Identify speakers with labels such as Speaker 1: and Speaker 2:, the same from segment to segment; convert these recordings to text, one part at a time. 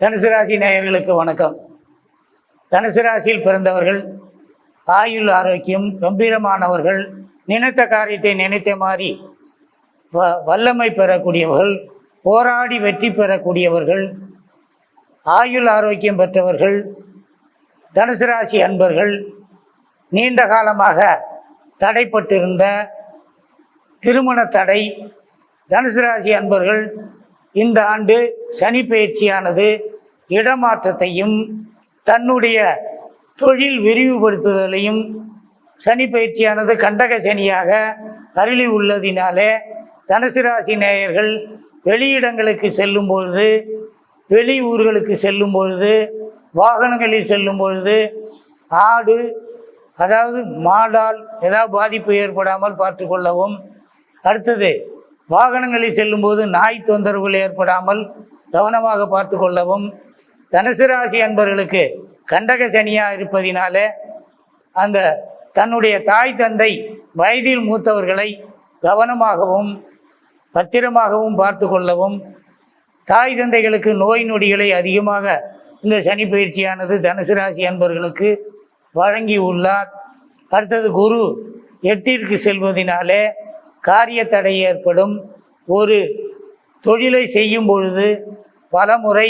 Speaker 1: தனுசு ராசி நேயர்களுக்கு வணக்கம். தனுசு ராசியில் பிறந்தவர்கள் ஆயுள் ஆரோக்கியம் கம்பீரமானவர்கள், நினைத்த காரியத்தை நினைத்த மாதிரி வல்லமை பெறக்கூடியவர்கள், போராடி வெற்றி பெறக்கூடியவர்கள், ஆயுள் ஆரோக்கியம் பெற்றவர்கள். தனுசு ராசி அன்பர்கள் நீண்ட காலமாக தடைப்பட்டிருந்த திருமண தடை, தனுசு ராசி அன்பர்கள் இந்த ஆண்டு சனி பயிற்சியானது இடமாற்றத்தையும் தன்னுடைய தொழில் விரிவுபடுத்துதலையும், சனி பயிற்சியானது கண்டக சனியாக அருளி உள்ளதினாலே தனுசு ராசி நேயர்கள் வெளியிடங்களுக்கு செல்லும் பொழுது, வெளி ஊர்களுக்கு செல்லும் பொழுது, வாகனங்களில் செல்லும் பொழுது ஆடு அதாவது மாடால் ஏதாவது பாதிப்பு ஏற்படாமல் பார்த்து கொள்ளவும். அடுத்தது வாகனங்களில் செல்லும்போது நாய் தொந்தரவுகள் ஏற்படாமல் கவனமாக பார்த்து கொள்ளவும். தனுசு ராசி அன்பர்களுக்கு கண்டக சனியாக இருப்பதினால அந்த தன்னுடைய தாய் தந்தை வயதில் மூத்தவர்களை கவனமாகவும் பத்திரமாகவும் பார்த்து கொள்ளவும். தாய் தந்தைகளுக்கு நோய் நொடிகளை அதிகமாக இந்த சனி பயிற்சியானது தனுசு ராசி அன்பர்களுக்கு வழங்கி உள்ளார். அடுத்தது குரு 8ற்கு செல்வதனாலே காரிய தடை ஏற்படும். ஒரு தொழிலை செய்யும் பொழுது பல முறை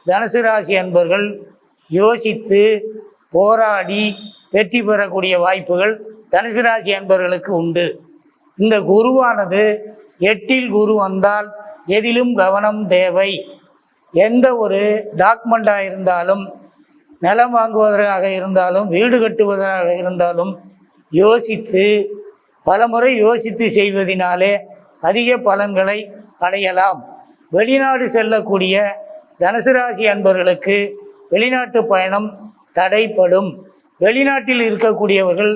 Speaker 1: தனுசு ராசி அன்பர்கள் யோசித்து போராடி வெற்றி பெறக்கூடிய வாய்ப்புகள் தனுசு ராசி அன்பர்களுக்கு உண்டு. இந்த குருவானது 8ல் குரு வந்தால் எதிலும் கவனம் தேவை. எந்த ஒரு டாக்குமெண்ட்டாக இருந்தாலும், நிலம் வாங்குவதாக இருந்தாலும், வீடு கட்டுவதாக இருந்தாலும் யோசித்து பல முறை யோசித்து செய்வதனாலே அதிக பலன்களை அடையலாம். வெளிநாடு செல்லக்கூடிய தனுசு ராசி அன்பர்களுக்கு வெளிநாட்டு பயணம் தடைப்படும். வெளிநாட்டில் இருக்கக்கூடியவர்கள்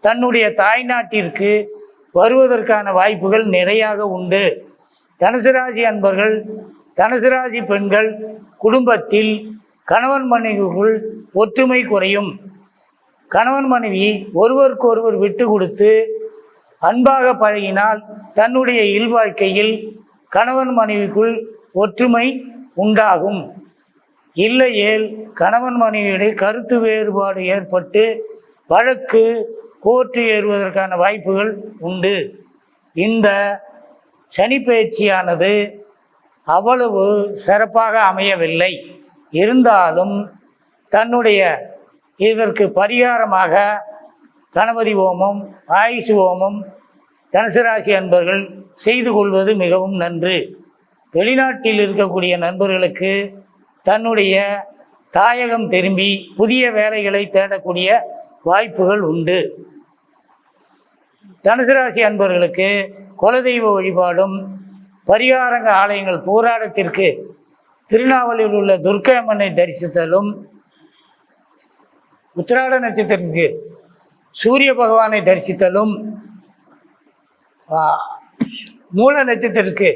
Speaker 1: தன்னுடைய தாய்நாட்டிற்கு வருவதற்கான வாய்ப்புகள் நிறையாக உண்டு. தனுசு ராசி அன்பர்கள், தனுசு ராசி பெண்கள் குடும்பத்தில் கணவன் மனைவிக்குள் ஒற்றுமை குறையும். கணவன் மனைவி ஒருவருக்கொருவர் விட்டு கொடுத்து அன்பாக பழகினால் தன்னுடைய இல்வாழ்க்கையில் கணவன் மனைவிக்குள் ஒற்றுமை உண்டாகும். இல்லையேல் கணவன் மனைவியுடைய கருத்து வேறுபாடு ஏற்பட்டு வழக்கு கோர்ட்டு ஏறுவதற்கான வாய்ப்புகள் உண்டு. இந்த சனி பயிற்சியானது அவ்வளவு சிறப்பாக அமையவில்லை. இருந்தாலும் தன்னுடைய இதற்கு பரிகாரமாக கணபதி ஹோமம், ஆயுசு ஹோமம் தனுசு ராசி அன்பர்கள் செய்து கொள்வது மிகவும் நன்று. வெளிநாட்டில் இருக்கக்கூடிய நண்பர்களுக்கு தன்னுடைய தாயகம் திரும்பி புதிய வேலைகளை தேடக்கூடிய வாய்ப்புகள் உண்டு. தனுசு ராசி அன்பர்களுக்கு குலதெய்வ வழிபாடும் பரிகாரங்க ஆலயங்கள் போராட்டத்திற்கு திருநாவலில் உள்ள துர்க்கை அம்மனை தரிசித்தலும், உத்திராட நட்சத்திரத்துக்கு சூரிய பகவானை தரிசித்தலும், மூல நட்சத்திரத்திற்கு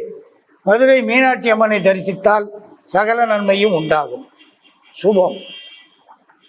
Speaker 1: மதுரை மீனாட்சி அம்மனை தரிசித்தால் சகல நன்மையும் உண்டாகும். சுபம்.